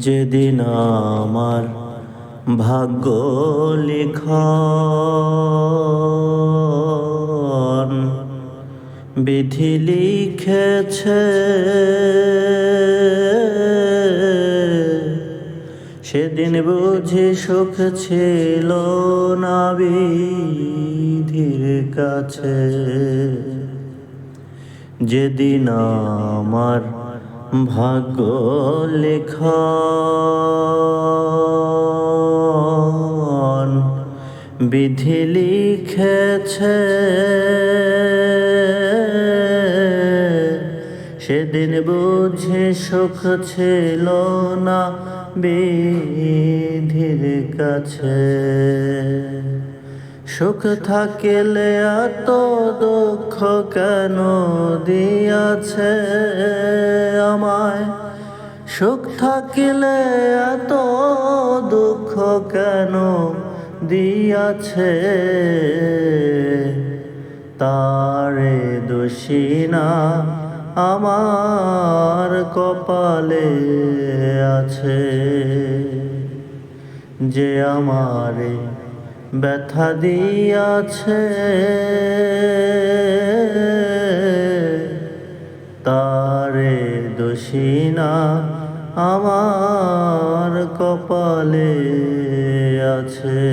যেদিন আমার ভাগ্য লিখন বিধি লিখেছে, সেদিন বুঝি সুখ ছিল না বিধির কাছে। যেদিন আমার ভাগ্য লিখন বিধি লিখেছে, সেদিন বুঝি সুখ ছিল না বিধির কাছে। সুখ থাকিলে এত দুঃখ কেন দিয়াছে আমায়? সুখ থাকিলে এত দুঃখ কেন দিয়াছে? তারে দোষী না আমার কপালে আছে, যে আমারে ব্যথা দিয়াছে। তারে দোষী না আমার কপালে আছে।